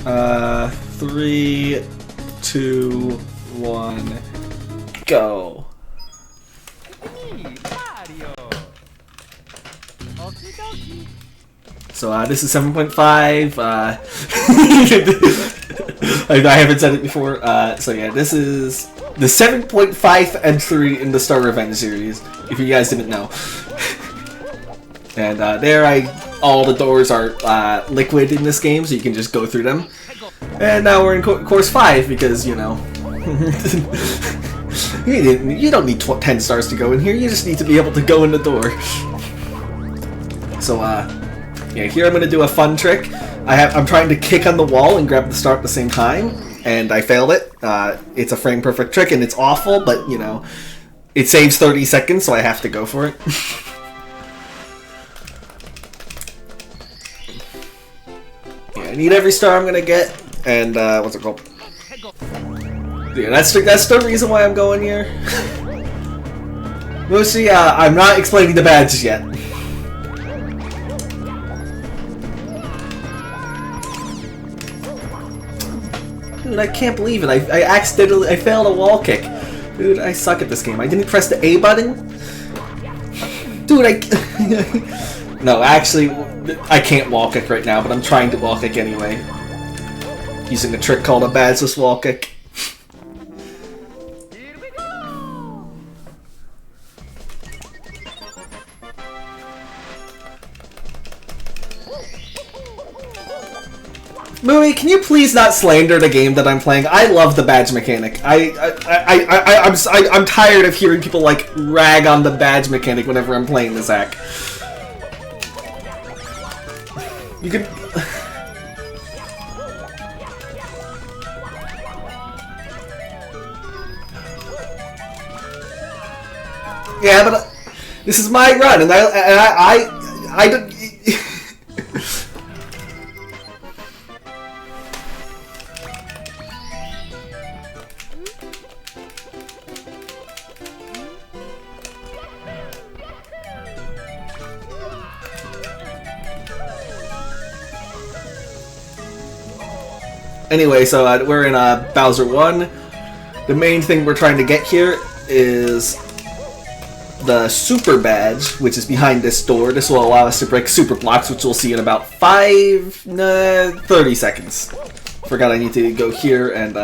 3, 2, 1, go. So this is 7.5. I haven't said it before. So yeah, this is the 7.5 entry in the Star Revenge series, if you guys didn't know. And all the doors are liquid in this game, so you can just go through them. And now we're in course 5 because, you know, you don't need 10 stars to go in here. You just need to be able to go in the door. So yeah, here I'm gonna do a fun trick. I'm trying to kick on the wall and grab the star at the same time, and I failed it. It's a frame perfect trick, and it's awful, but you know, it saves 30 seconds, so I have to go for it. Yeah, I need every star I'm gonna get, and what's it called? Yeah, that's the reason why I'm going here. Mostly, I'm not explaining the badges yet. Dude, I can't believe it. I failed a wall kick. Dude, I suck at this game. I didn't press the A button. Dude, no, actually, I can't wall kick right now, but I'm trying to wall kick anyway. Using a trick called a badgeless wall kick. Movie, can you please not slander the game that I'm playing? I love the badge mechanic. I'm tired of hearing people like rag on the badge mechanic whenever I'm playing this hack. You could. Yeah, but this is my run, and I don't. Anyway, so we're in Bowser 1. The main thing we're trying to get here is the Super Badge, which is behind this door. This will allow us to break Super Blocks, which we'll see in about 30 seconds. Forgot I need to go here and...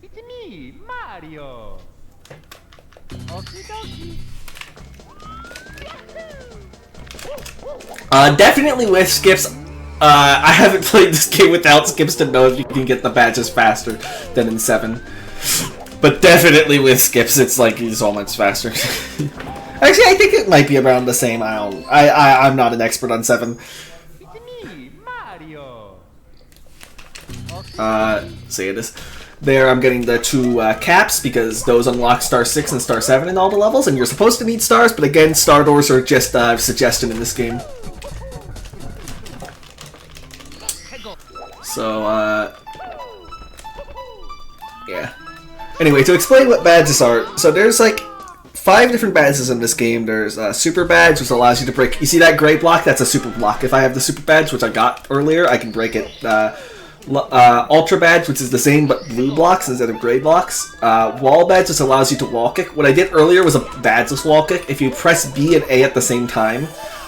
It's me, Mario. Definitely with skips. I haven't played this game without skips to know if you can get the badges faster than in 7. But definitely with skips, it's like so much faster. Actually, I think it might be around the same. I'm not an expert on 7. It's me, Mario. Say this. There, I'm getting the 2 caps because those unlock Star 6 and Star 7 in all the levels, and you're supposed to need stars, but again, star doors are just a suggestion in this game. So, yeah. Anyway, to explain what badges are, so there's like 5 different badges in this game. There's a Super Badge, which allows you to break, you see that gray block? That's a Super Block. If I have the Super Badge, which I got earlier, I can break it. Ultra Badge, which is the same but blue blocks instead of gray blocks. Wall Badge just allows you to wall kick. What I did earlier was a badgeless wall kick. If you press B and A at the same time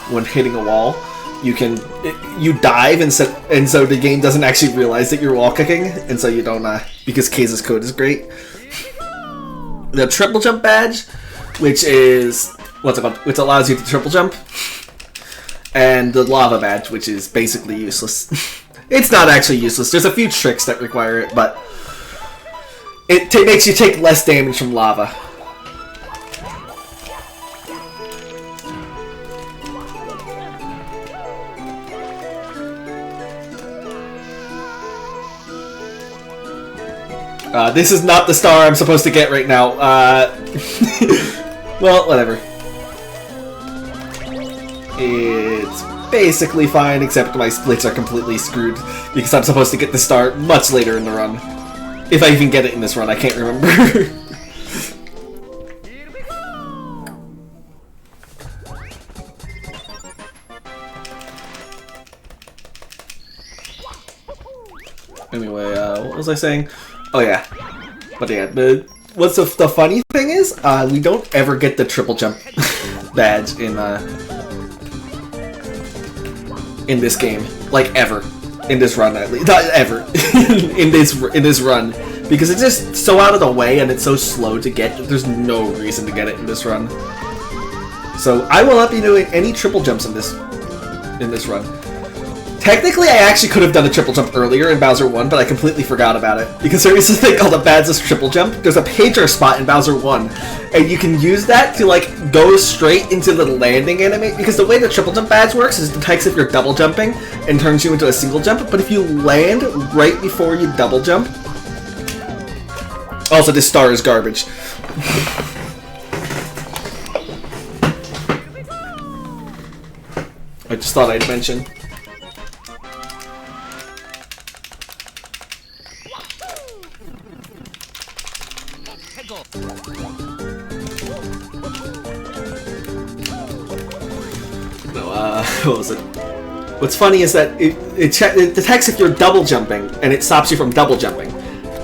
when hitting a wall, you dive and so the game doesn't actually realize that you're wall kicking, and so you don't because K's code is great. The Triple Jump Badge, which is what's it called? Which allows you to triple jump, and the Lava Badge, which is basically useless. It's not actually useless. There's a few tricks that require it, but it makes you take less damage from lava. This is not the star I'm supposed to get right now. Well, whatever. It's basically fine, except my splits are completely screwed because I'm supposed to get the star much later in the run. If I even get it in this run, I can't remember. was I saying? Oh yeah. But yeah, what's the funny thing is, we don't ever get the triple jump badge in this game. Like, ever. In this run, at least. Not ever. in this run. Because it's just so out of the way and it's so slow to get that there's no reason to get it in this run. So I will not be doing any triple jumps in this run. Technically, I actually could have done a triple jump earlier in Bowser 1, but I completely forgot about it. Because there is a thing called a Bowser's triple jump. There's a pager spot in Bowser 1, and you can use that to, like, go straight into the landing animate. Because the way the triple jump badge works is it detects if you're double jumping and turns you into a single jump. But if you land right before you double jump... Also, this star is garbage. I just thought I'd mention. No, what was it? What's funny is that it detects if you're double jumping, and it stops you from double jumping.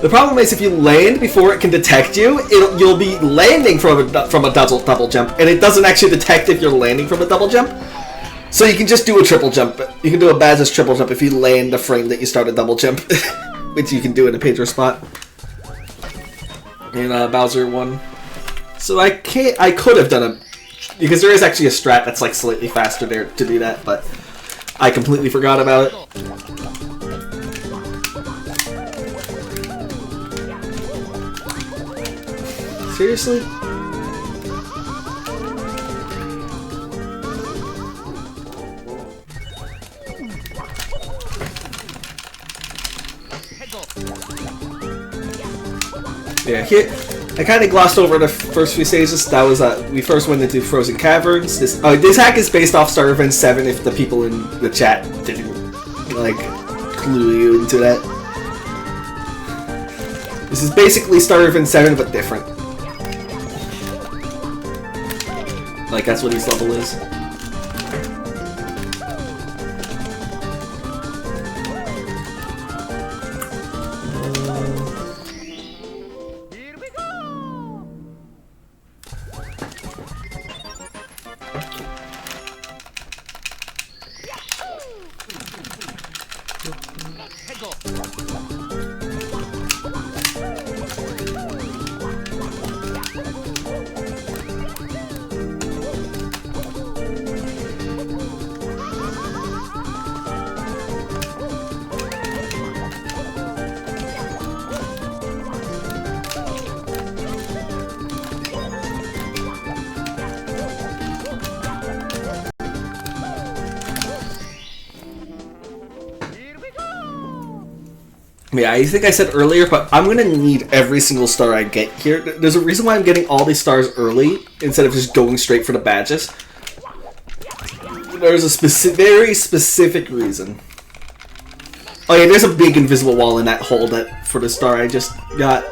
The problem is if you land before it can detect you, you'll be landing from a double jump, and it doesn't actually detect if you're landing from a double jump. So you can just do a triple jump. You can do a Baz's triple jump if you land the frame that you start a double jump, which you can do in a pager spot in Bowser 1. So I could have done a, because there is actually a strat that's like slightly faster there to do that, but I completely forgot about it. Seriously? Yeah, here I kind of glossed over the first few stages. That was we first went into Frozen Caverns. This hack is based off Star Event 7. If the people in the chat didn't like clue you into that, this is basically Star Event 7 but different. Like that's what each level is. Yeah, I think I said earlier, but I'm gonna need every single star I get here. There's a reason why I'm getting all these stars early instead of just going straight for the badges. There's a very specific reason. Oh yeah, there's a big invisible wall in that hole for the star I just got.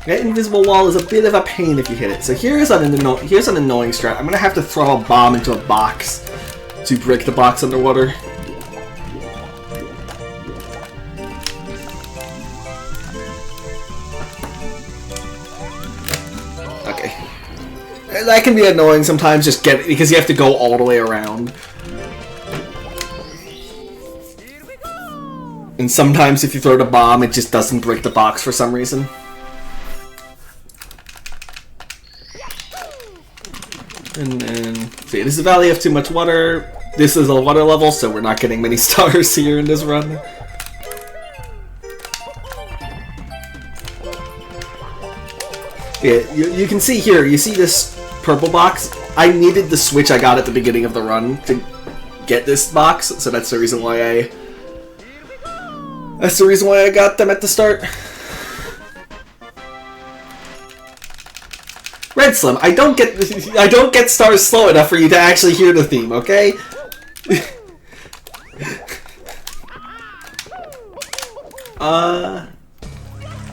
That invisible wall is a bit of a pain if you hit it. So here's an annoying strat. I'm gonna have to throw a bomb into a box to break the box underwater. That can be annoying sometimes, just because you have to go all the way around. And sometimes if you throw the bomb, it just doesn't break the box for some reason. And then, see, this is a Valley of Too Much Water. This is a water level, so we're not getting many stars here in this run. Yeah, you can see here, you see this purple box? I needed the switch I got at the beginning of the run to get this box, so that's the reason why I got them at the start. Red Slim, I don't get stars slow enough for you to actually hear the theme, okay?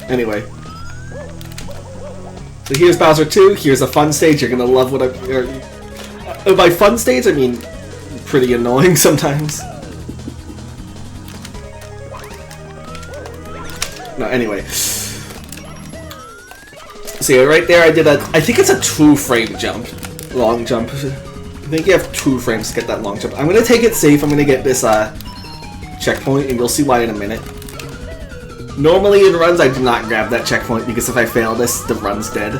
Anyway. So here's Bowser 2, here's a fun stage, you're gonna love what by fun stage, I mean pretty annoying sometimes. No, anyway. See, right there I did I think it's a 2-frame jump. Long jump. I think you have 2 frames to get that long jump. I'm gonna take it safe. I'm gonna get this checkpoint, and you'll see why in a minute. Normally in runs I do not grab that checkpoint because if I fail this, the run's dead.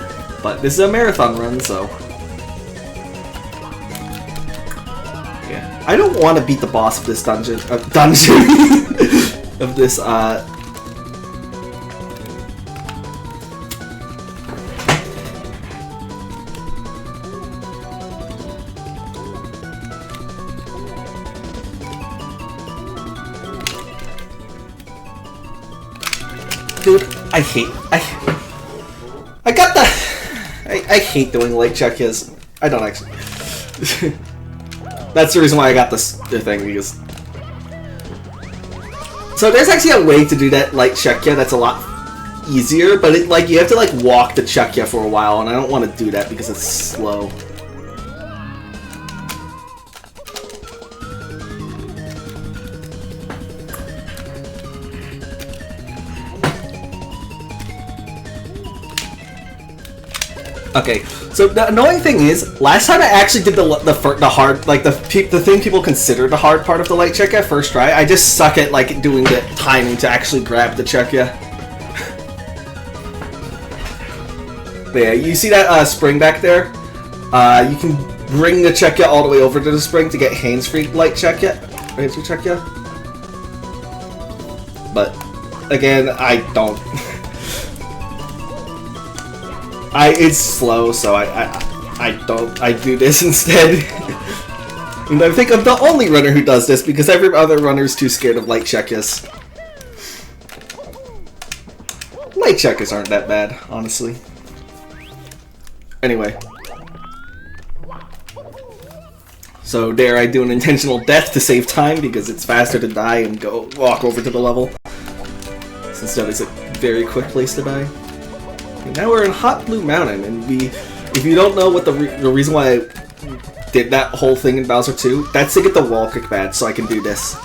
But this is a marathon run, so... yeah. I don't want to beat the boss of this dungeon... of this, Dude, I got the... I hate doing light check-yes. I don't actually... That's the reason why I got this thing, because... So there's actually a way to do that light check-ya that's a lot easier, but it, like, you have to like walk the check-ya for a while, and I don't want to do that because it's slow. Okay, so the annoying thing is, last time I actually did the hard, like the thing people consider the hard part of the light check-ya first try. I just suck at like doing the timing to actually grab the check-ya. But yeah, you see that spring back there? You can bring the check-ya all the way over to the spring to get hands-free light check-ya. Hands-free check-ya. But again, I don't. It's slow, so I do this instead. And I think I'm the only runner who does this because every other runner's too scared of light check-yas. Light check-yas aren't that bad, honestly. Anyway. So dare I do an intentional death to save time because it's faster to die and go walk over to the level. Since that is a very quick place to die. And now we're in Hot Blue Mountain, and if you don't know what the reason why I did that whole thing in Bowser 2, that's to get the wall kick badge, so I can do this.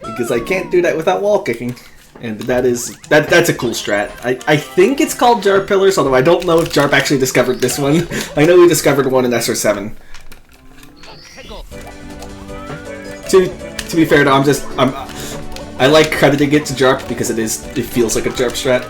Because I can't do that without wall kicking, and that's a cool strat. I think it's called Jarp Pillars, although I don't know if Jarp actually discovered this one. I know he discovered one in SR7. To be fair though, I like crediting it to Jarp because it feels like a Jarp strat.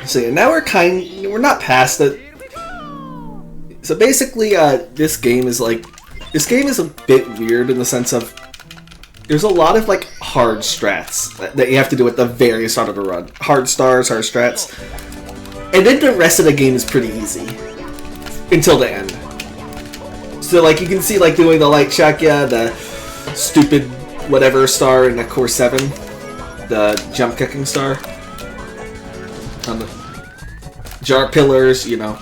So yeah, now we're not past it. So basically, this game is a bit weird in the sense of there's a lot of like hard strats that you have to do at the very start of the run. Hard stars, hard strats. And then the rest of the game is pretty easy. Until the end. So like you can see like doing the light check-ya, the stupid whatever star in the Core 7. The jump kicking star. On the Jarp Pillars, you know.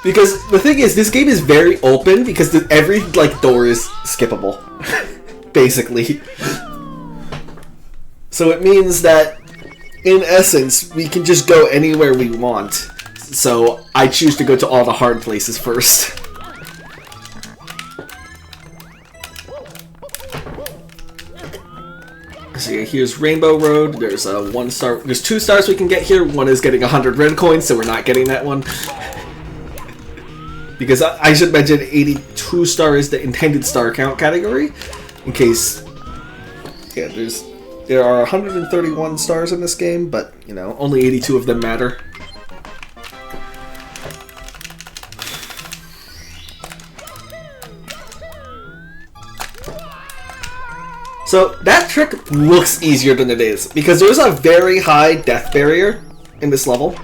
Because the thing is, this game is very open because every like door is skippable, basically. So it means that, in essence, we can just go anywhere we want. So I choose to go to all the hard places first. So yeah, here's Rainbow Road. There's 1 star. There's 2 stars we can get here. One is getting 100 red coins, so we're not getting that one. Because I should mention 82 star is the intended star count category. In case, yeah, there are 131 stars in this game, but you know, only 82 of them matter. So that trick looks easier than it is because there's a very high death barrier in this level.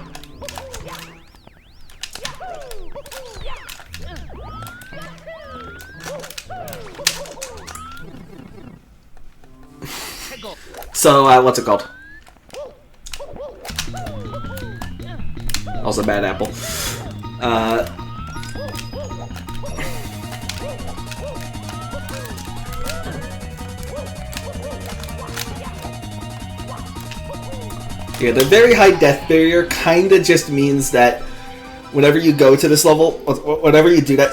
So, what's it called? Also bad apple. Yeah, the very high death barrier kind of just means that whenever you go to this level, whenever you do that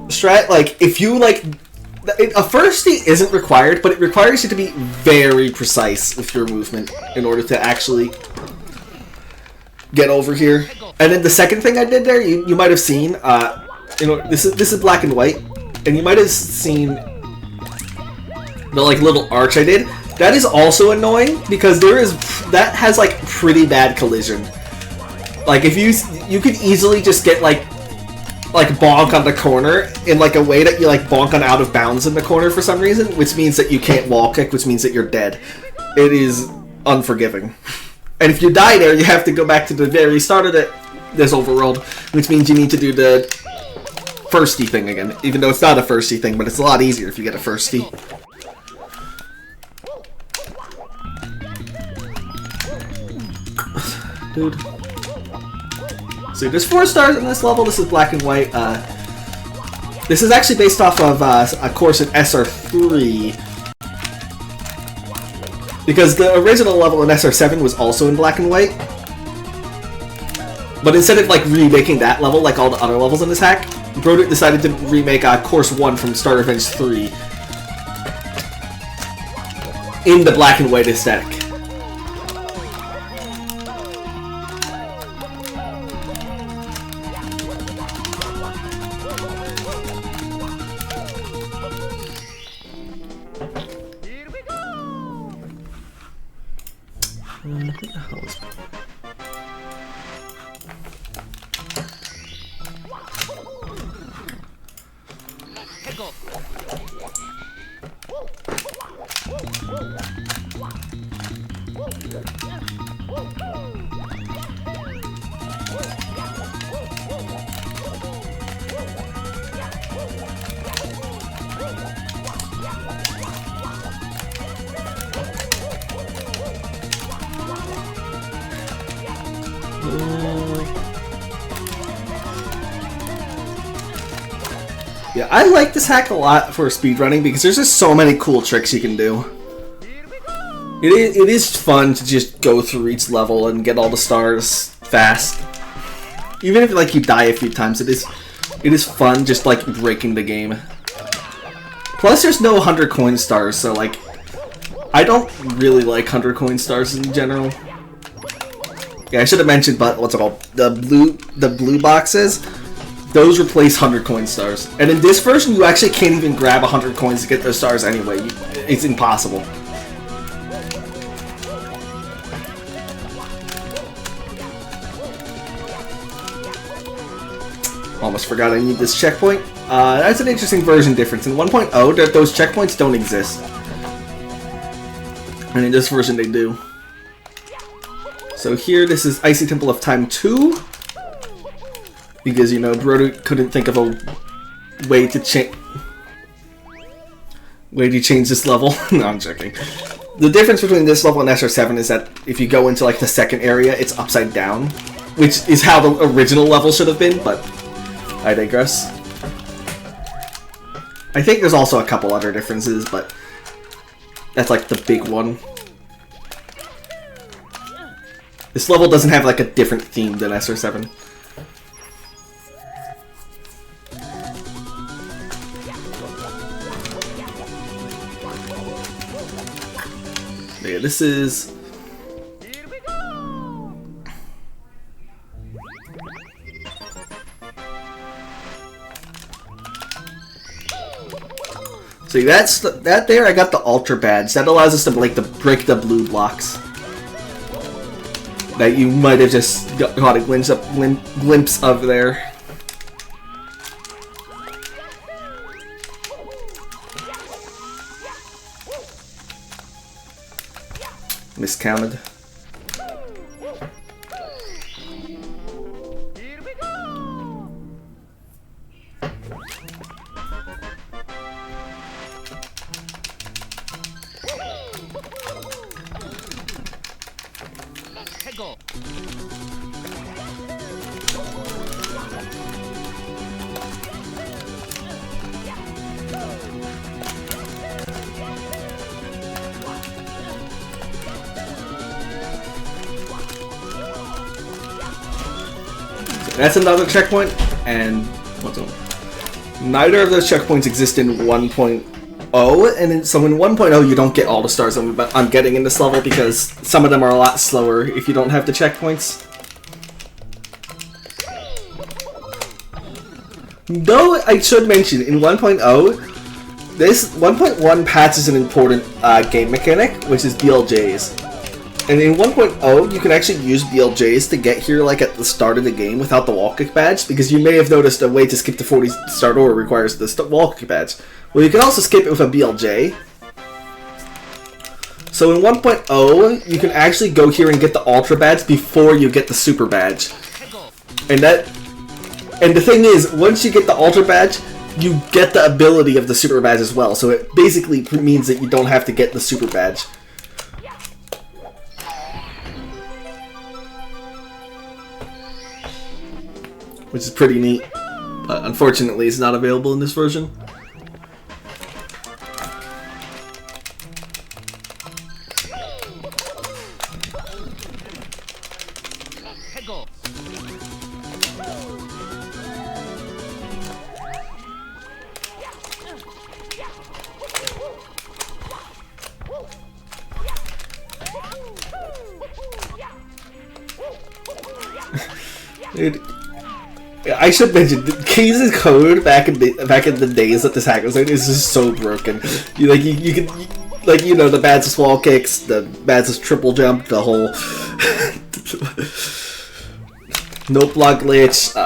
strat, like, if you, like, a firstie isn't required, but it requires you to be very precise with your movement in order to actually get over here. And then the second thing I did there, you might have seen, you know, this is black and white, and you might have seen the, like, little arch I did. That is also annoying because that has, like, pretty bad collision. Like, if you could easily just get, like bonk on the corner in, like, a way that you, like, bonk on out of bounds in the corner for some reason, which means that you can't wall kick, which means that you're dead. It is unforgiving. And if you die there, you have to go back to the very start of this overworld, which means you need to do the firstie thing again, even though it's not a firstie thing, but it's a lot easier if you get a firstie. Dude. So there's 4 stars in this level. This is black and white. This is actually based off of a course in SR3. Because the original level in SR7 was also in black and white. But instead of, like, remaking that level like all the other levels in this hack, Broderick decided to remake Course 1 from Star Revenge 3 in the black and white aesthetic. What the hell is... Yeah, I like this hack a lot for speedrunning because there's just so many cool tricks you can do. It is fun to just go through each level and get all the stars fast. Even if, like, you die a few times, it is fun just, like, breaking the game. Plus, there's no 100 coin stars, so, like, I don't really like 100 coin stars in general. Yeah, I should have mentioned, but what's it called? The blue boxes. Those replace 100 coin stars. And in this version, you actually can't even grab 100 coins to get those stars anyway. It's impossible. Almost forgot I need this checkpoint. That's an interesting version difference. In 1.0, those checkpoints don't exist. And in this version, they do. So here, this is Icy Temple of Time 2. Because, you know, Broder couldn't think of a way to change this level. No, I'm joking. The difference between this level and SR7 is that if you go into, like, the second area, it's upside down. Which is how the original level should have been, but I digress. I think there's also a couple other differences, but that's, like, the big one. This level doesn't have, like, a different theme than SR7. Yeah, this is... See, that there, I got the Ultra Badge. That allows us to, like, break the blue blocks. That you might have just got a glimpse of there. Miscounted. That's another checkpoint, and neither of those checkpoints exist in 1.0, and so in 1.0 you don't get all the stars I'm getting in this level because some of them are a lot slower if you don't have the checkpoints. Though I should mention, in 1.0, this 1.1 patches an important game mechanic, which is BLJs. And in 1.0, you can actually use BLJs to get here like at the start of the game without the wall kick badge, because you may have noticed a way to skip the 40-star door requires the wall kick badge. Well, you can also skip it with a BLJ. So in 1.0, you can actually go here and get the Ultra badge before you get the Super badge. And the thing is, once you get the Ultra badge, you get the ability of the Super badge as well, so it basically means that you don't have to get the Super badge. Which is pretty neat, but unfortunately it's not available in this version. Dude, I should mention, Kaze's code back in the days that this hack was like is just so broken. You can the Badz's wall kicks, the Badz's triple jump, the whole no block glitch,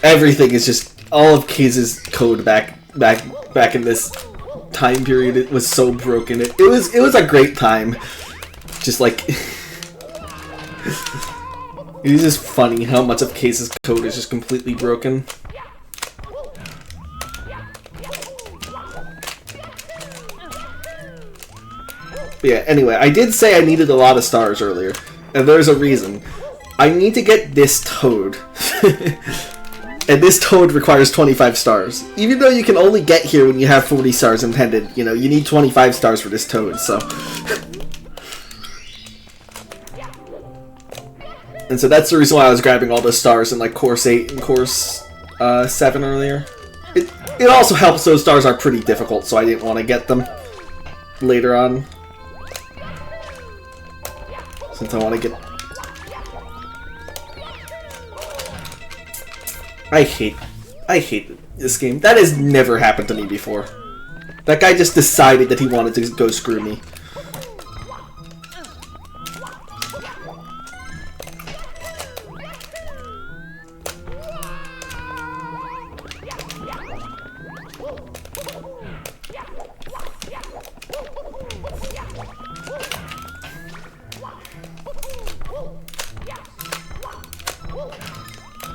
everything is just all of Kaze's code back in this time period. It was so broken. It was a great time. Just like. It is just funny how much of Kaze's code is just completely broken. But yeah, anyway, I did say I needed a lot of stars earlier, and there's a reason. I need to get this toad. And this toad requires 25 stars. Even though you can only get here when you have 40 stars intended, you need 25 stars for this toad, so... And so that's the reason why I was grabbing all those stars in like Course 8 and Course 7 earlier. It also helps those stars are pretty difficult, so I didn't want to get them later on. Since I want to get... I hate this game. That has never happened to me before. That guy just decided that he wanted to go screw me.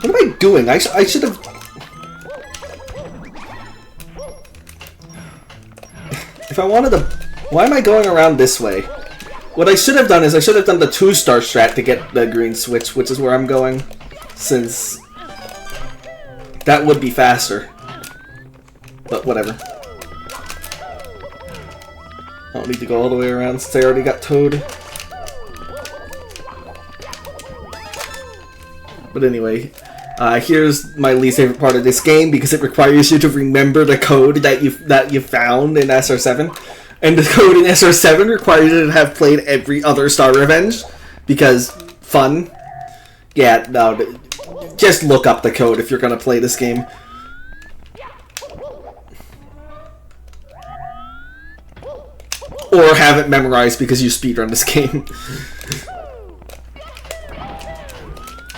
What am I doing? I should have... If I wanted to... Why am I going around this way? What I should have done is I should have done the 2-star strat to get the green switch, which is where I'm going. Since... that would be faster. But whatever. I don't need to go all the way around since I already got Toad. But anyway... here's my least favorite part of this game because it requires you to remember the code that you found in SR7, and the code in SR7 requires you to have played every other Star Revenge because fun. Yeah, no, just look up the code if you're gonna play this game. Or have it memorized because you speedrun this game.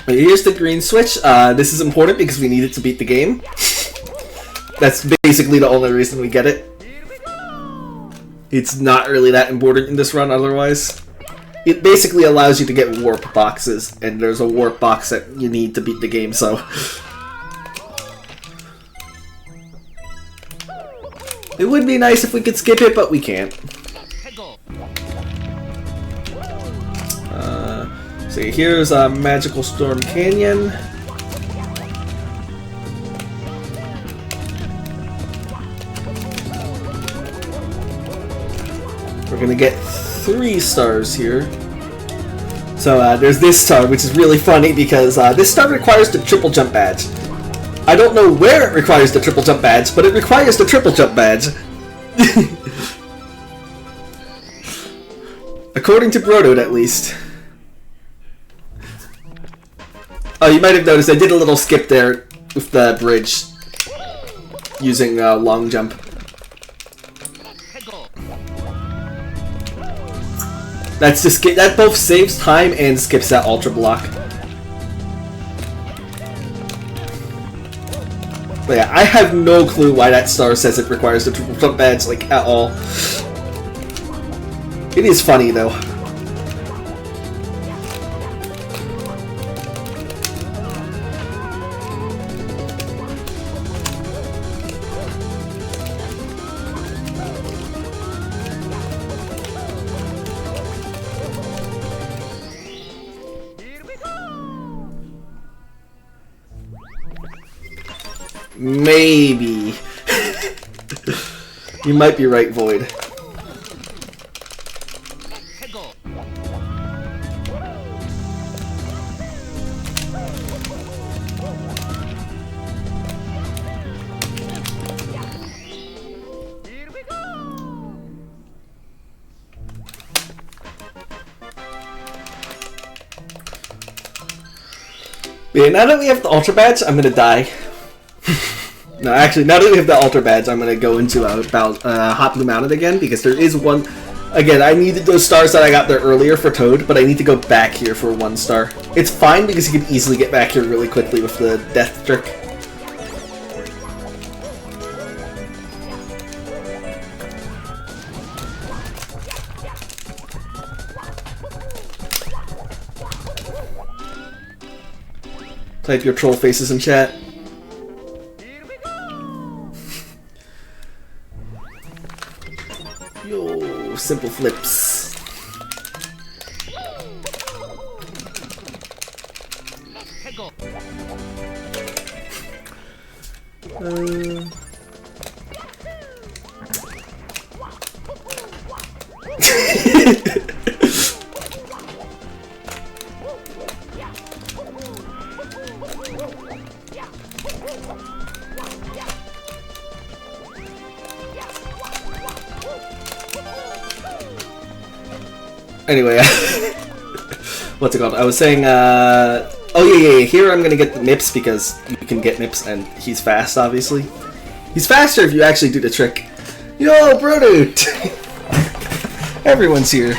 Here's the green switch. This is important because we need it to beat the game. That's basically the only reason we get it. It's not really that important in this run otherwise. It basically allows you to get warp boxes, and there's a warp box that you need to beat the game, so... It would be nice if we could skip it, but we can't. So here's Magical Storm Canyon. We're gonna get 3 stars here. So there's this star, which is really funny because this star requires the triple jump badge. I don't know where it requires the triple jump badge, but it requires the triple jump badge. According to Brodoed, at least. Oh, you might have noticed I did a little skip there with the bridge using long jump. That's just that both saves time and skips that ultra block. But yeah, I have no clue why that star says it requires the triple jump badge, like, at all. It is funny, though. Maybe. You might be right, Void. Yeah, now that we have the Ultra Badge, I'm gonna die. No, actually, now that we have the Ultra Badge, I'm gonna go into Hot Blue Mountain again, because there is one... Again, I needed those stars that I got there earlier for Toad, but I need to go back here for 1 star. It's fine, because you can easily get back here really quickly with the Death Trick. Type your troll faces in chat. Yo, simple flips. Anyway, what's it called? I was saying, oh yeah, here I'm gonna get the Nips because you can get Nips and he's fast, obviously. He's faster if you actually do the trick. Yo, Brodoed! Everyone's here.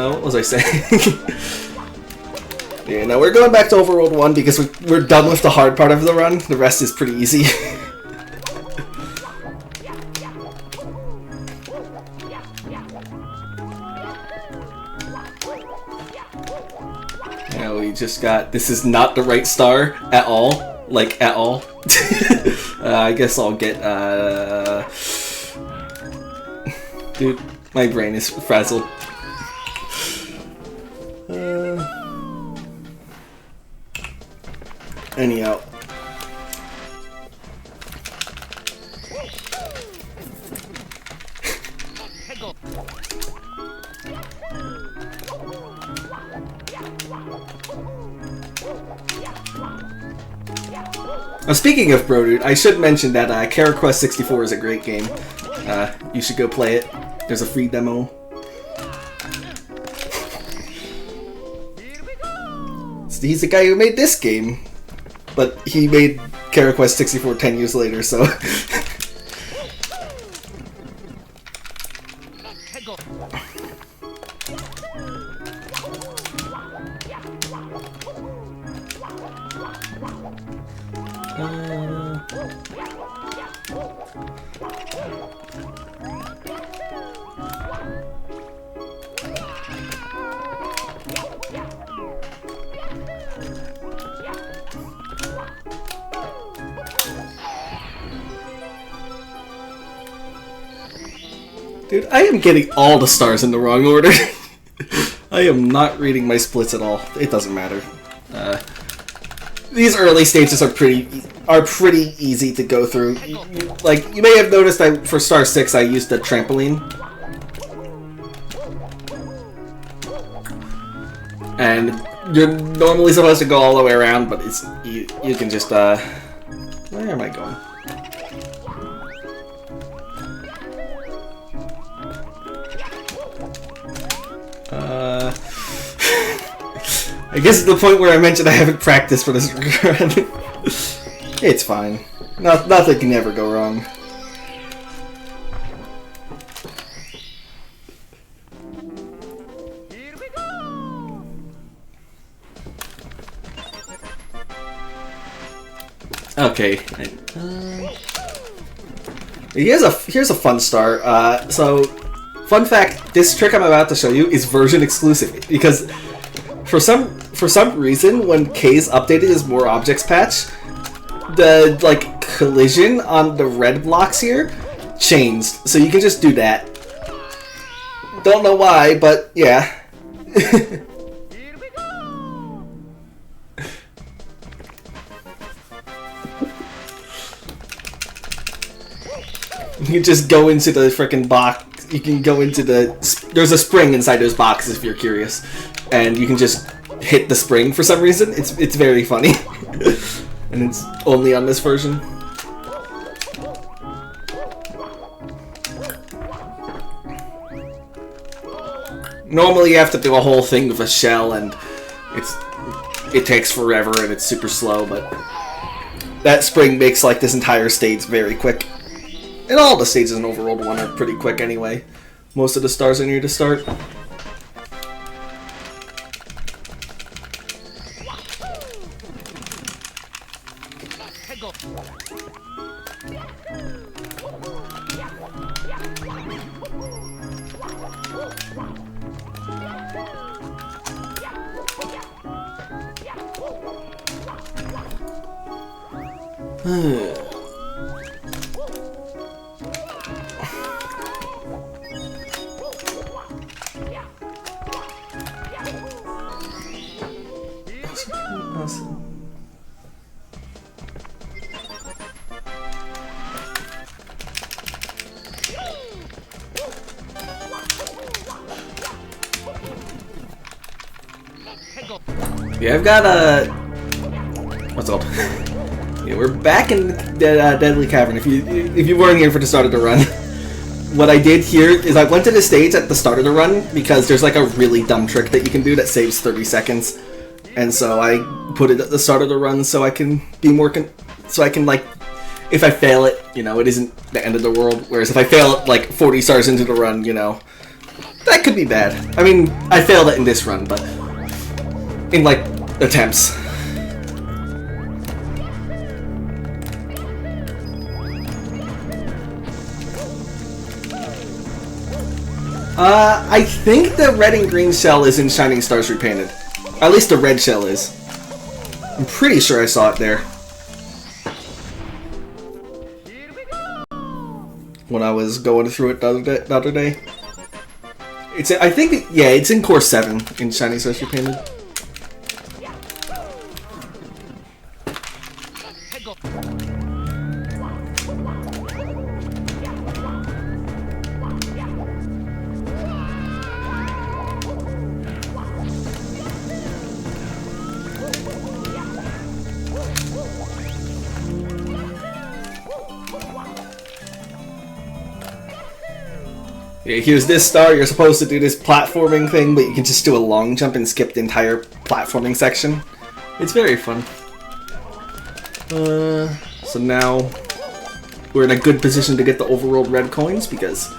What was I saying? Yeah, now we're going back to Overworld 1 because we're done with the hard part of the run. The rest is pretty easy. Yeah, we just got... This is not the right star at all. Like, at all. I guess I'll get, Dude, my brain is frazzled. Anyhow. Speaking of Brodoed, I should mention that Kara Quest 64 is a great game. You should go play it. There's a free demo. He's the guy who made this game. But he made Kara Quest 64 10 years later, so... Dude, I am getting all the stars in the wrong order. I am not reading my splits at all. It doesn't matter. These early stages are pretty easy to go through. Like, you may have noticed for Star 6 I used the trampoline. And you're normally supposed to go all the way around, but you can just where am I going? I guess at the point where I mentioned I haven't practiced for this run. It's fine. Nothing can ever go wrong. Okay. Here's a fun start. So, fun fact: this trick I'm about to show you is version exclusive because for some reason, when K's updated his More Objects patch, the collision on the red blocks here changed, so you can just do that. Don't know why, but yeah. You can just go into the frickin' box. You can go into there's a spring inside those boxes if you're curious, and you can just hit the spring for some reason. It's very funny, and it's only on this version. Normally you have to do a whole thing with a shell, and it takes forever and it's super slow. But that spring makes this entire stage very quick. And all the stages in Overworld 1 are pretty quick anyway. Most of the stars are near to start. Yeah, I've got what's up? Yeah, we're back in the Deadly Cavern. If you weren't here for the start of the run, what I did here is I went to the stage at the start of the run because there's a really dumb trick that you can do that saves 30 seconds, and so I put it at the start of the run so I can be more if I fail it, it isn't the end of the world. Whereas if I fail it 40 stars into the run, that could be bad. I mean, I failed it in this run, but in attempts. I think the red and green shell is in Shining Stars Repainted. At least the red shell is. I'm pretty sure I saw it there when I was going through it the other day. I think it's in Core 7 in Shining Stars Repainted. Yeah, here's this star. You're supposed to do this platforming thing, but you can just do a long jump and skip the entire platforming section. It's very fun. So now we're in a good position to get the Overworld red coins, because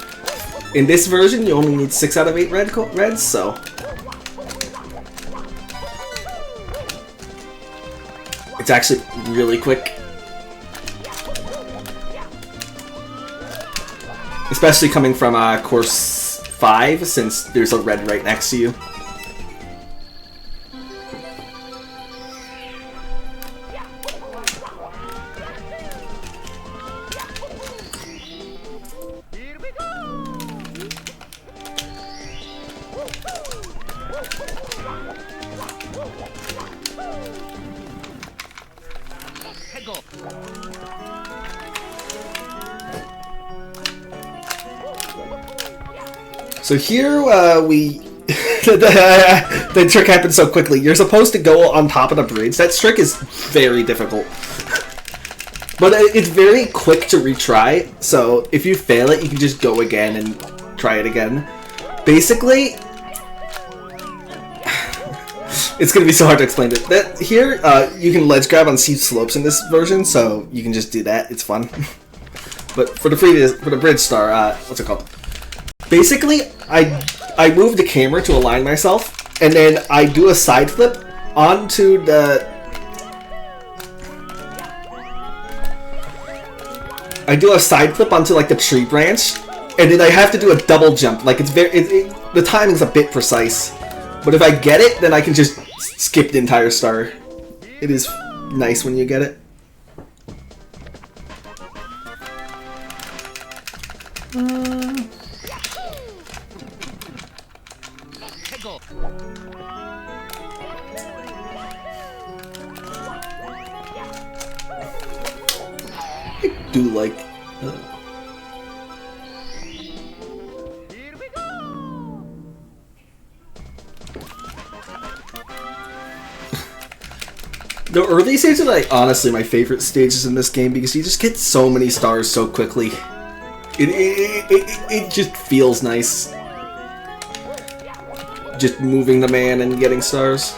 in this version you only need 6 out of 8 reds, so it's actually really quick. Especially coming from course 5, since there's a red right next to you. So here we... the trick happens so quickly. You're supposed to go on top of the bridge. That trick is very difficult. But it's very quick to retry, so if you fail it, you can just go again and try it again. Basically, it's gonna be so hard to explain it. That here, you can ledge grab on steep slopes in this version, so you can just do that. It's fun. But for the bridge star, what's it called? Basically, I move the camera to align myself, and then I do a side flip onto the. I do a side flip onto like the tree branch, and then I have to do a double jump. Like it's the timing's a bit precise, but if I get it, then I can just skip the entire star. It is nice when you get it. I do like. The early stages are like honestly my favorite stages in this game because you just get so many stars so quickly. It just feels nice. Just moving the man and getting stars.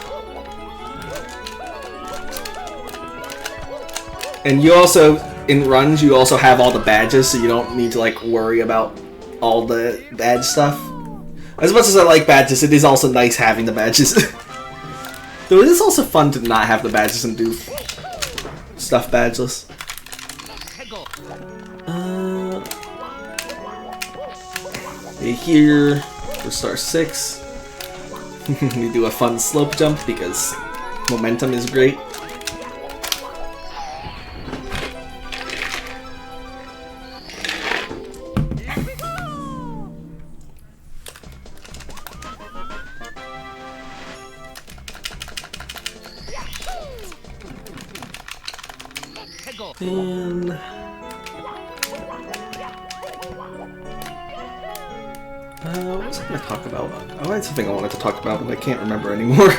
And you also, in runs, you also have all the badges, so you don't need to like worry about all the badge stuff. As much as I like badges, it is also nice having the badges. Though it is also fun to not have the badges and do stuff badgeless. Here, for star 6, we do a fun slope jump because momentum is great. And what was I going to talk about? I had something I wanted to talk about, but I can't remember anymore.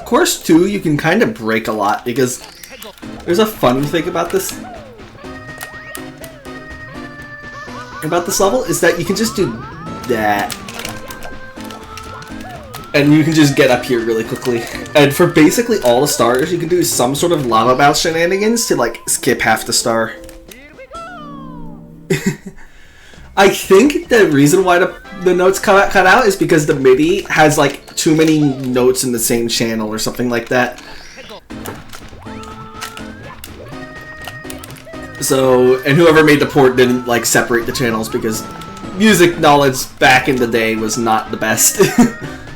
Course 2, you can kind of break a lot because there's a fun thing about this level is that you can just do that and you can just get up here really quickly. And for basically all the stars, you can do some sort of lava bounce shenanigans to like skip half the star. I think the reason why the notes cut out is because the MIDI has like too many notes in the same channel or something like that. So, and whoever made the port didn't like separate the channels because music knowledge back in the day was not the best.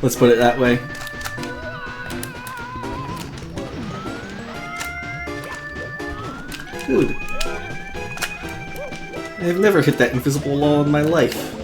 Let's put it that way. Dude. I've never hit that invisible wall in my life.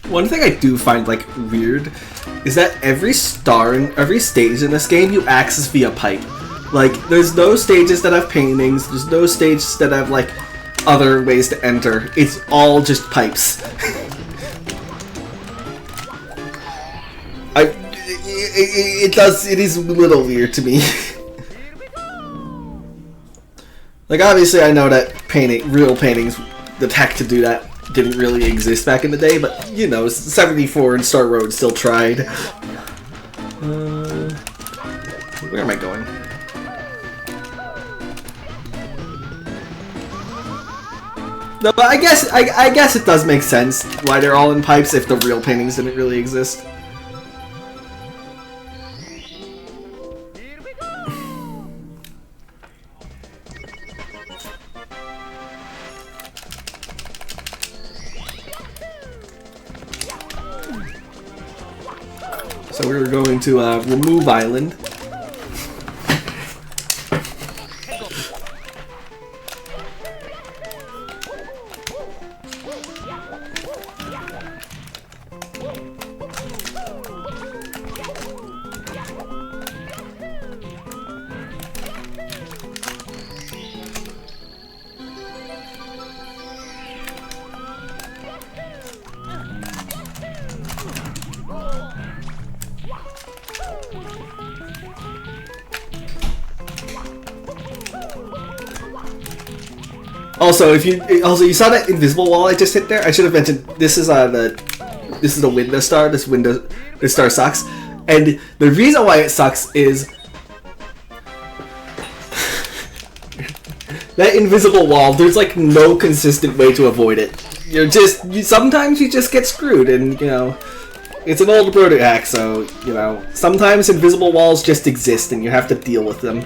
One thing I do find like weird is that every star and every stage in this game you access via pipe. Like, there's no stages that have paintings, there's no stages that have like other ways to enter. It's all just pipes. It is a little weird to me. Like, obviously I know that real paintings, the tech to do that didn't really exist back in the day, but you know, 74 and Star Road still tried. Where am I going? No, but I guess it does make sense why they're all in pipes if the real paintings didn't really exist. So we're going to Remove Island. Also, you saw that invisible wall I just hit there. I should have mentioned this is the window star. This star sucks, and the reason why it sucks is that invisible wall. There's like no consistent way to avoid it. Sometimes you just get screwed, and you know it's an old proto hack. So you know sometimes invisible walls just exist, and you have to deal with them.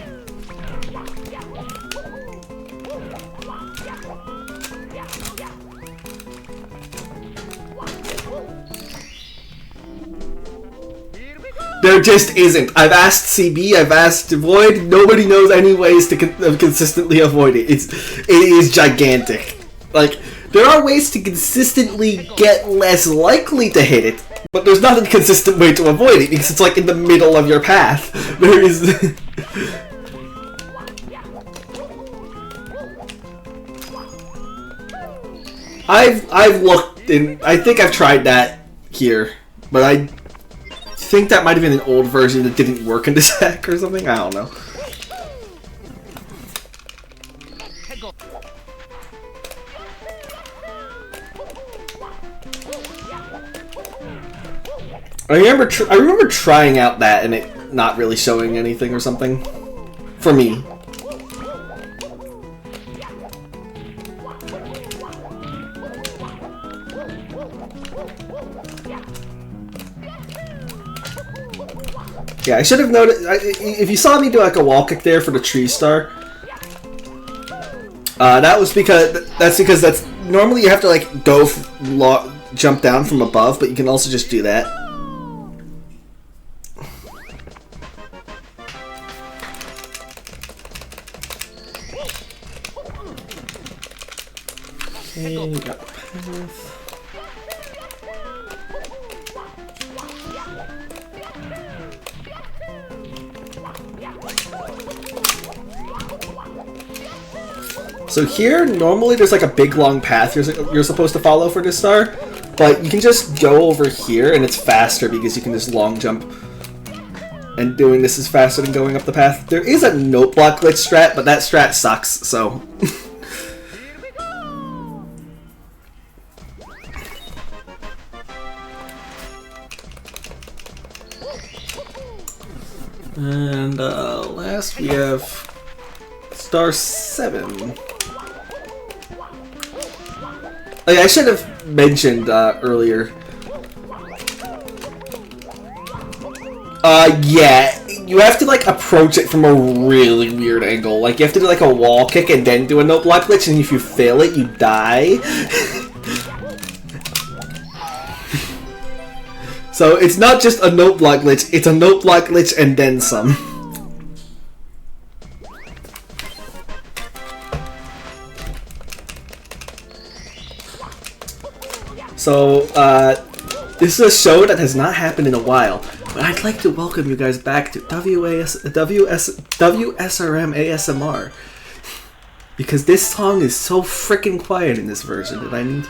There just isn't. I've asked CB, I've asked Void, nobody knows any ways to consistently avoid it. It is gigantic. Like, there are ways to consistently get less likely to hit it, but there's not a consistent way to avoid it, because it's like in the middle of your path. There is... I've looked, and I think I've tried that here, but I think that might have been an old version that didn't work in this hack or something. I don't know. I remember trying out that and it not really showing anything or something for me. Yeah, I should have noticed. If you saw me do like a wall kick there for the tree star, that's because normally you have to like jump down from above, but you can also just do that. Okay, we got path. So here, normally there's like a big long path you're supposed to follow for this star, but you can just go over here and it's faster because you can just long jump. And doing this is faster than going up the path. There is a note block glitch strat, but that strat sucks, so... And last we have star 7. Oh, yeah, I should have mentioned earlier. Yeah, you have to like approach it from a really weird angle. Like you have to do like a wall kick and then do a note block glitch, and if you fail it, you die. So it's not just a note block glitch, it's a note block glitch and then some. So, This is a show that has not happened in a while, but I'd like to welcome you guys back to WSRM ASMR. Because this song is so freaking quiet in this version that I need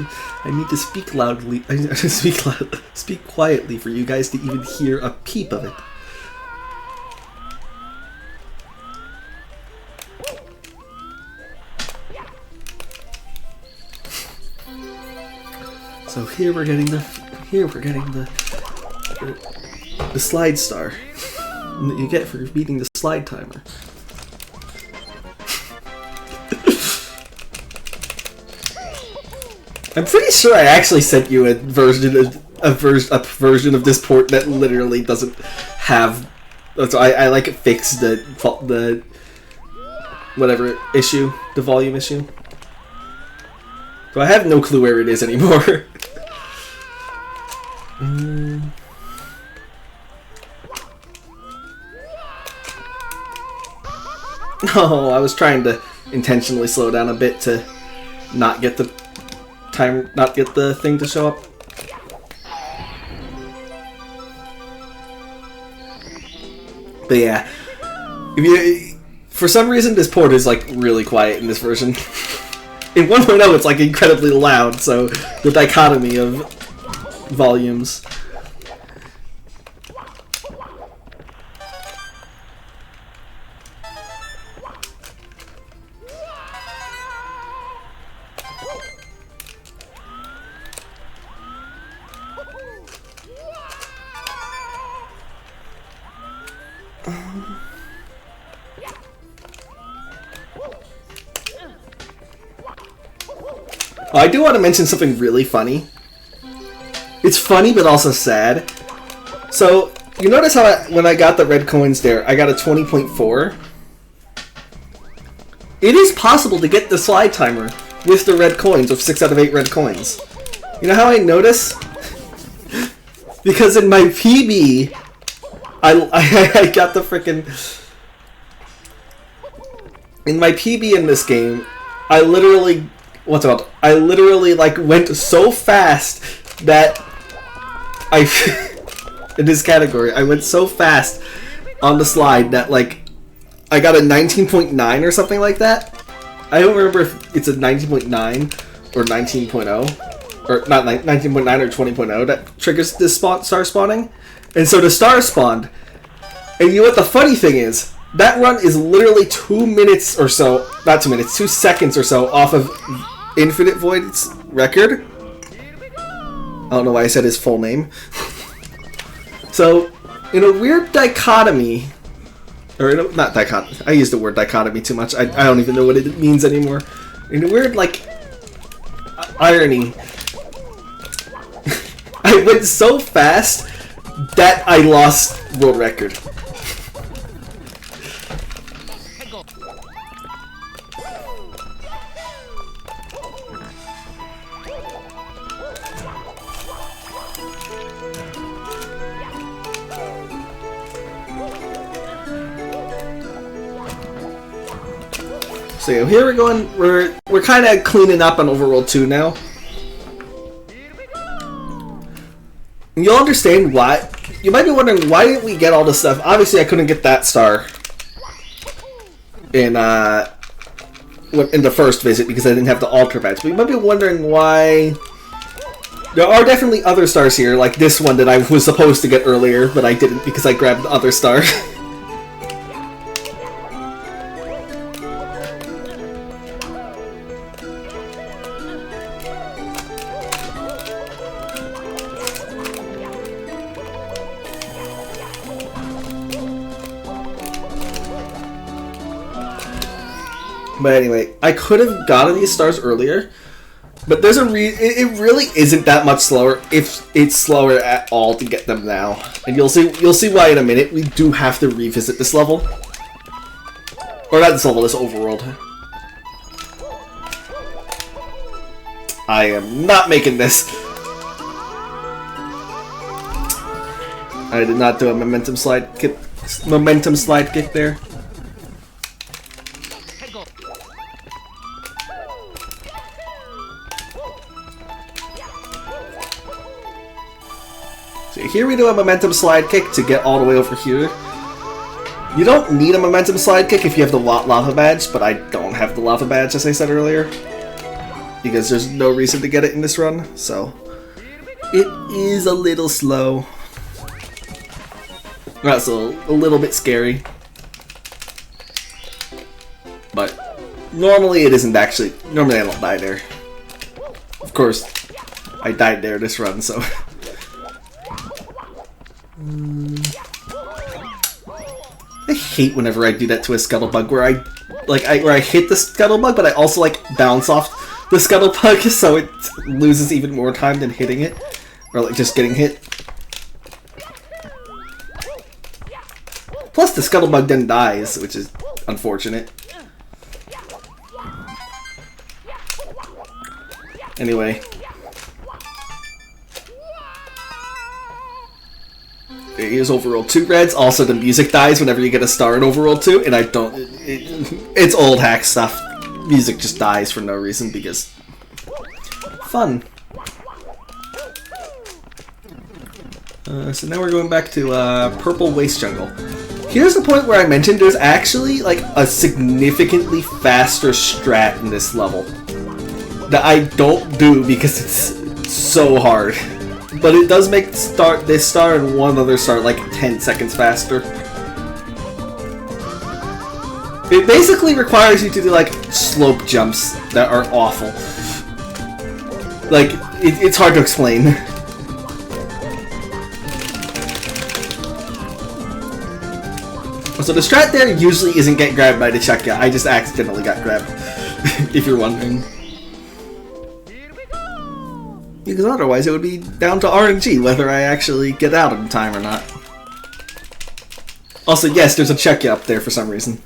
to speak loudly. I need to speak quietly for you guys to even hear a peep of it. So here we're getting the slide star that you get for beating the slide timer. I'm pretty sure I actually sent you a version of this port that literally doesn't have. So I like fixed the whatever issue, the volume issue. So I have no clue where it is anymore. No, I was trying to intentionally slow down a bit to not get the thing to show up. But yeah, for some reason this port is like really quiet in this version. In 1.0 it's like incredibly loud, so the dichotomy of volumes. I do want to mention something really funny. It's funny, but also sad. So, you notice how when I got the red coins there, I got a 20.4? It is possible to get the slide timer with the red coins, with 6 out of 8 red coins. You know how I notice? Because in my PB, I got the frickin'... In my PB in this game, I literally... What's it called? I literally like went so fast that in this category, I went so fast on the slide that like I got a 19.9 or something like that. I don't remember if it's a 19.9 or 19.0 or not 19.9 or 20.0 that triggers this star spawning. And so the star spawned. And you know what the funny thing is? That run is literally 2 minutes or so, not 2 minutes, 2 seconds or so off of Infinite Void's record. I don't know why I said his full name. So, in a weird dichotomy, or not dichotomy, I use the word dichotomy too much, I don't even know what it means anymore. In a weird, like, irony, I went so fast that I lost world record. So yeah, here we're going. We're kind of cleaning up on Overworld 2 now. And you'll understand why. You might be wondering why didn't we get all this stuff. Obviously, I couldn't get that star in the first visit because I didn't have the altar badge. But you might be wondering why. There are definitely other stars here, like this one that I was supposed to get earlier, but I didn't because I grabbed the other star. But anyway, I could have gotten these stars earlier, but there's a it really isn't that much slower if it's slower at all to get them now. And you'll see why in a minute. We do have to revisit this level. Or not this level, this overworld. I am not making this. I did not do a momentum slide kick there. here we do a momentum slide kick to get all the way over here. You don't need a momentum slide kick if you have the lava badge, but I don't have the lava badge, as I said earlier, because there's no reason to get it in this run, so it is a little slow. That's a little bit scary, but normally it isn't actually. Normally I don't die there. Of course, I died there this run, so. I hate whenever I do that to a scuttlebug, where I hit the scuttlebug, but I also like bounce off the scuttlebug, so it loses even more time than hitting it, or like just getting hit. Plus, the scuttlebug then dies, which is unfortunate. Anyway. Here's Overworld 2 Reds. Also, the music dies whenever you get a star in Overworld 2, and I don't... it's old hack stuff. Music just dies for no reason, because... fun. So now we're going back to Purple Waste Jungle. Here's the point where I mentioned there's actually, like, a significantly faster strat in this level that I don't do because it's so hard. But it does make this star and one other star like 10 seconds faster. It basically requires you to do like slope jumps that are awful. Like, it's hard to explain. So the strat there usually isn't get grabbed by the Chekya. I just accidentally got grabbed, if you're wondering. Because otherwise it would be down to RNG whether I actually get out in time or not. Also, yes, there's a Chekya up there for some reason.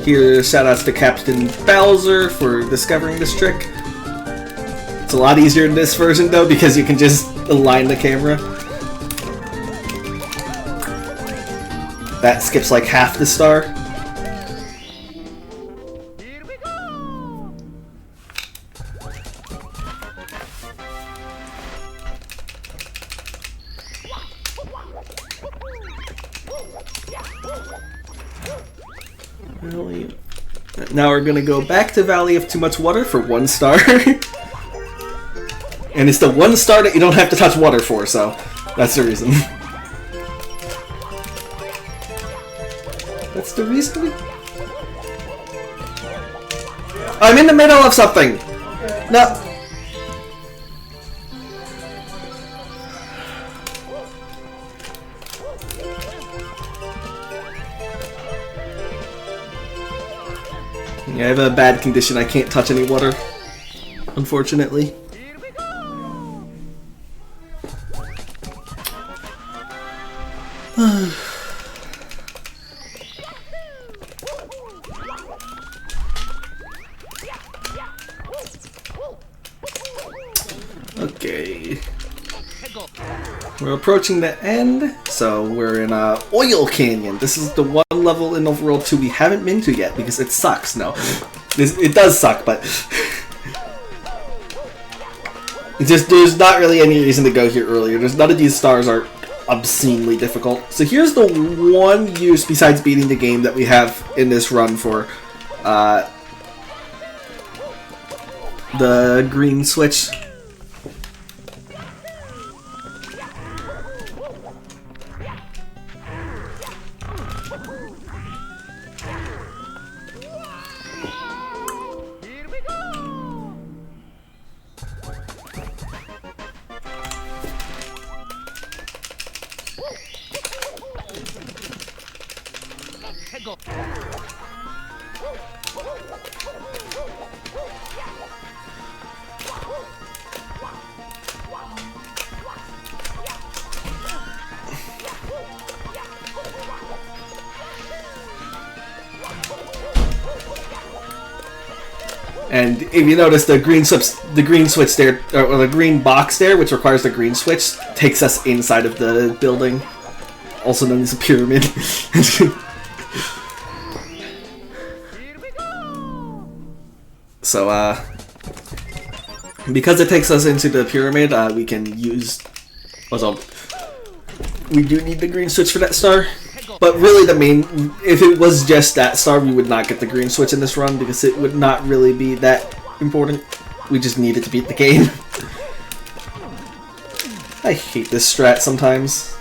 Here, shoutouts to Captain Bowser for discovering this trick. It's a lot easier in this version though because you can just align the camera. That skips like half the star. Now we're gonna go back to Valley of Too Much Water for 1 star. And it's the 1 star that you don't have to touch water for, so that's the reason. That's the reason. I'm in the middle of something! No! Yeah, I have a bad condition. I can't touch any water, unfortunately. Okay. We're approaching the end, so we're in Oil Canyon. This is the one level in Overworld 2 we haven't been to yet because it sucks. No, it does suck, but there's not really any reason to go here earlier. None of these stars are obscenely difficult. So here's the one use besides beating the game that we have in this run for the green switch. And if you notice, the green switch there, or the green box there, which requires the green switch, takes us inside of the building. also known as a pyramid. So, because it takes us into the pyramid, we can use... Also, we do need the green switch for that star. But really the main... If it was just that star, we would not get the green switch in this run, because it would not really be that important. We just needed to beat the game. I hate this strat sometimes.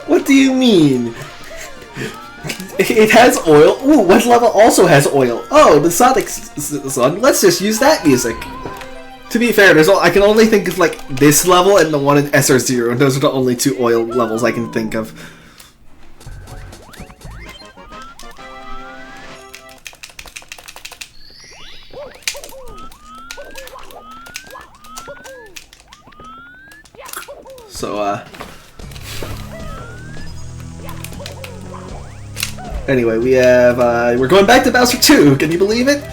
What do you mean? It has oil? Ooh, what level also has oil? Oh, the Sonic song. Let's just use that music. To be fair, I can only think of like this level and the one in SR0, and those are the only two oil levels I can think of. So, anyway, we have, we're going back to Bowser 2, can you believe it?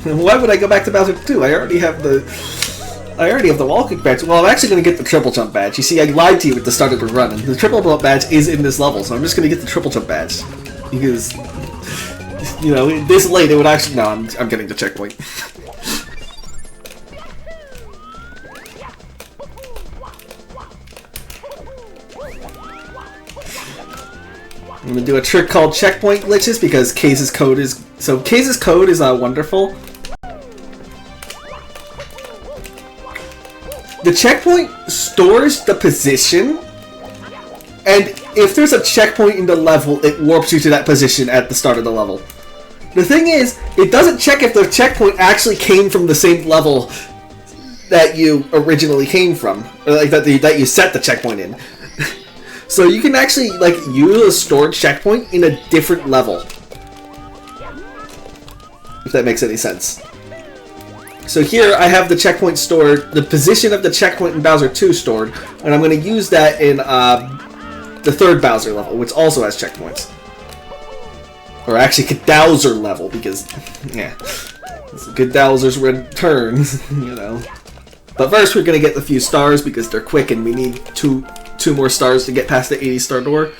Why would I go back to Bowser 2? I already have the wall kick badge. Well, I'm actually going to get the triple jump badge. You see, I lied to you at the start of the run, and the triple jump badge is in this level, so I'm just going to get the triple jump badge. Because, you know, this late it would actually... No, I'm getting the checkpoint. I'm gonna do a trick called checkpoint glitches because Kaze's code is... So Kaze's code is wonderful. The checkpoint stores the position, and if there's a checkpoint in the level, it warps you to that position at the start of the level. The thing is, it doesn't check if the checkpoint actually came from the same level that you originally came from, or like that you set the checkpoint in. So you can actually like use a stored checkpoint in a different level, if that makes any sense. So here I have the checkpoint stored, the position of the checkpoint in Bowser 2 stored, and I'm going to use that in the third Bowser level, which also has checkpoints. Or actually Kedowser level, because, yeah, it's Kedowser's returns, you know. But first we're going to get the few stars because they're quick and we need two more stars to get past the 80 star door.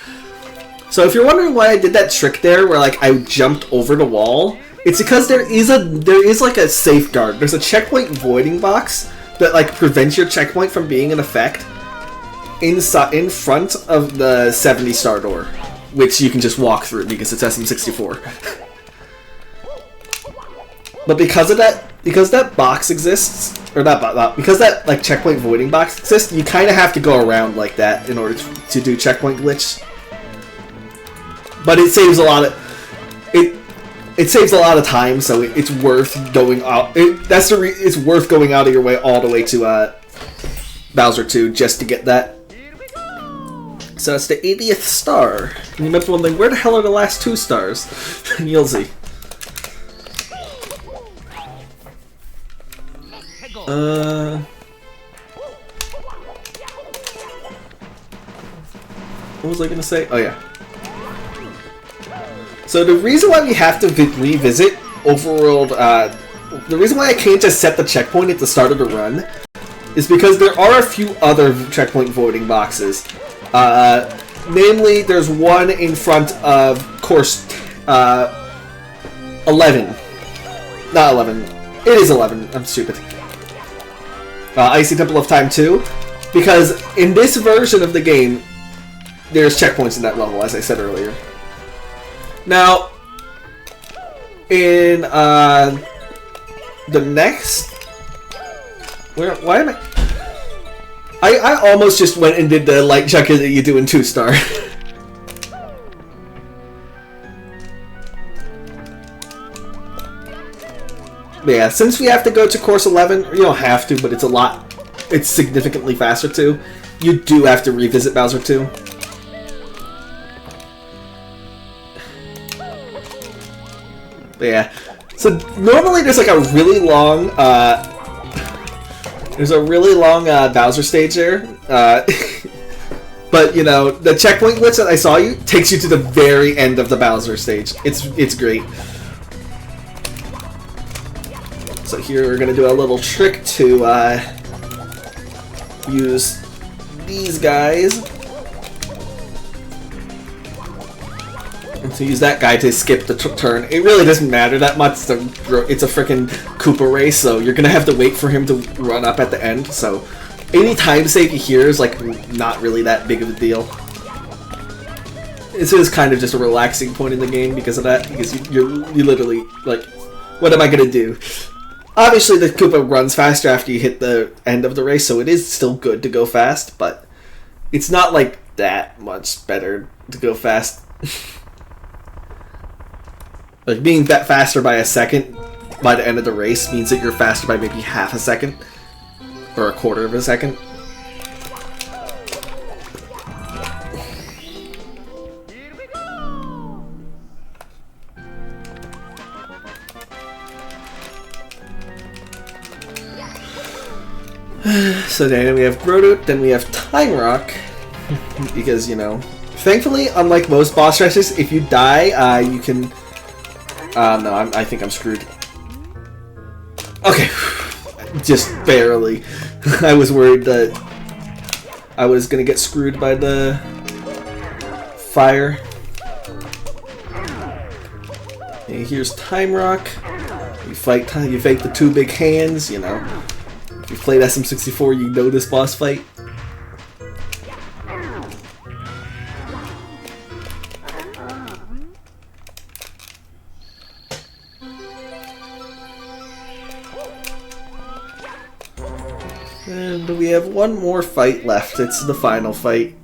So if you're wondering why I did that trick there where like I jumped over the wall, it's because there is like a safeguard. There's a checkpoint voiding box that like prevents your checkpoint from being in effect in front of the 70 star door, which you can just walk through because it's SM64. But because that box exists, or because that like checkpoint voiding box exists, you kind of have to go around like that in order to do checkpoint glitch. But it saves a lot of it saves a lot of time, so it's worth going out. It's worth going out of your way all the way to Bowser 2 just to get that. So it's the 80th star. And you might be wondering, where the hell are the last 2 stars? You'll see. What was I gonna say? Oh yeah. So the reason why we have to revisit Overworld, the reason why I can't just set the checkpoint at the start of the run is because there are a few other checkpoint voiding boxes. Namely, there's one in front of course 11. Not 11. It is 11. I'm stupid. Icy Temple of Time 2, because in this version of the game, there's checkpoints in that level, as I said earlier. Now, in the next, why am I almost just went and did the light chucker that you do in 2-star. Yeah, since we have to go to course 11, you don't have to, but it's significantly faster too. You do have to revisit Bowser 2. But yeah, so normally there's like a really long, Bowser stage there, but But you know, the checkpoint glitch that I saw you takes you to the very end of the Bowser stage. It's great. So here we're gonna do a little trick to use these guys. And to use that guy to skip the turn. It really doesn't matter that much. It's a freaking Koopa race, so you're gonna have to wait for him to run up at the end. So any time save you hear is like not really that big of a deal. This is kind of just a relaxing point in the game because of that. Because you literally like, what am I gonna do? Obviously, the Koopa runs faster after you hit the end of the race, so it is still good to go fast, but it's not like that much better to go fast. Like, being that faster by a second by the end of the race means that you're faster by maybe half a second, or a quarter of a second. So then we have Grodoot, then we have Time Rock, because, you know, thankfully, unlike most boss rushes, if you die, you can... no, I think I'm screwed. Okay, just barely. I was worried that I was gonna get screwed by the fire. And here's Time Rock. You fight the two big hands, you know. If you've played SM64, you know this boss fight. And we have one more fight left. It's the final fight.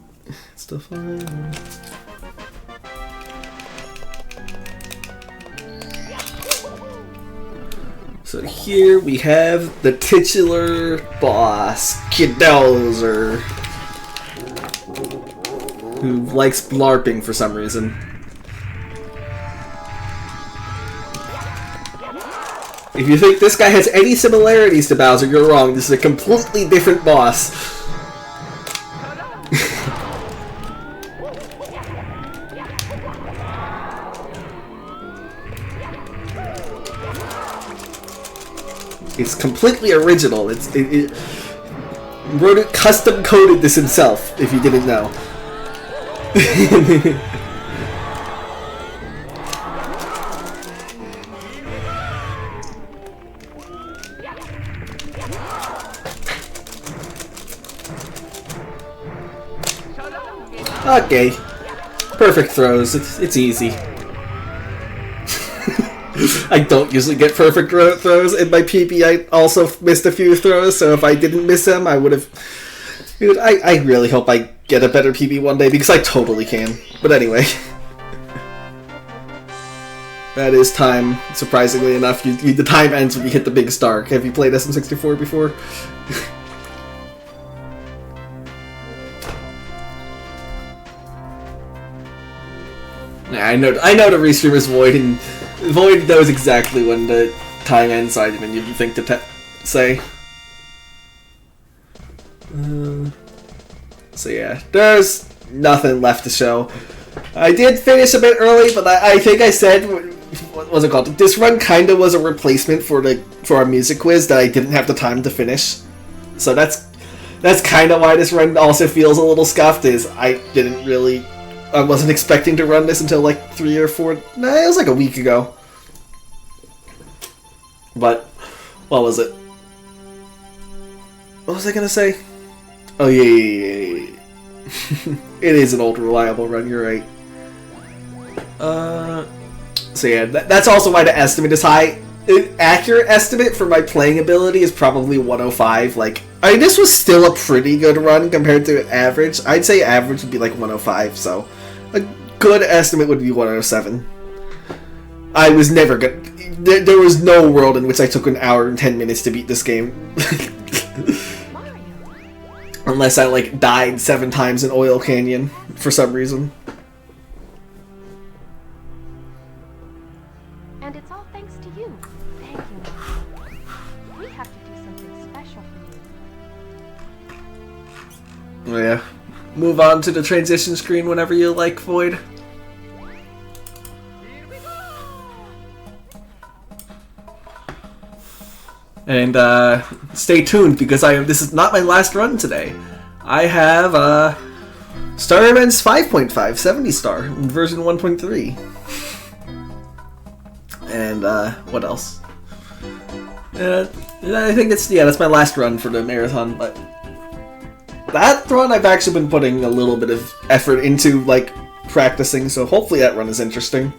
It's the final. So here we have the titular boss, Kedowser, who likes blarping for some reason. If you think this guy has any similarities to Bowser, you're wrong. This is a completely different boss. It's completely original. Grodoot custom coded this himself, if you didn't know. Okay. Perfect throws. It's easy. I don't usually get perfect throws. In my PB, I also missed a few throws, so if I didn't miss them, I would have... Dude, I really hope I get a better PB one day, because I totally can. But anyway. That is time, surprisingly enough. The time ends when you hit the big star. Have you played SM64 before? Nah, I know the restreamer's Void, and Void knows exactly when the time ends, so I didn't even think to say. So yeah, there's nothing left to show. I did finish a bit early, but I think I said, what was it called? This run kinda was a replacement for our music quiz that I didn't have the time to finish. So that's kinda why this run also feels a little scuffed, is I wasn't expecting to run this until like 3 or 4... Nah, it was like a week ago. But, what was it? What was I gonna say? Oh, yeah. It is an old reliable run, you're right. So yeah, that's also why the estimate is high. An accurate estimate for my playing ability is probably 105. Like, I mean, this was still a pretty good run compared to average. I'd say average would be like 105, so... A good estimate would be 107. I was never good. There was no world in which I took an hour and 10 minutes to beat this game. Unless I, like, died 7 times in Oil Canyon for some reason. And it's all thanks to you. Thank you. We have to do something special for you. Oh yeah. move on to the transition screen whenever you like, Void. And stay tuned because this is not my last run today. I have Star Events 5.5 70 star in version 1.3. And what else? I think that's my last run for the marathon, but that run I've actually been putting a little bit of effort into, like, practicing, so hopefully that run is interesting.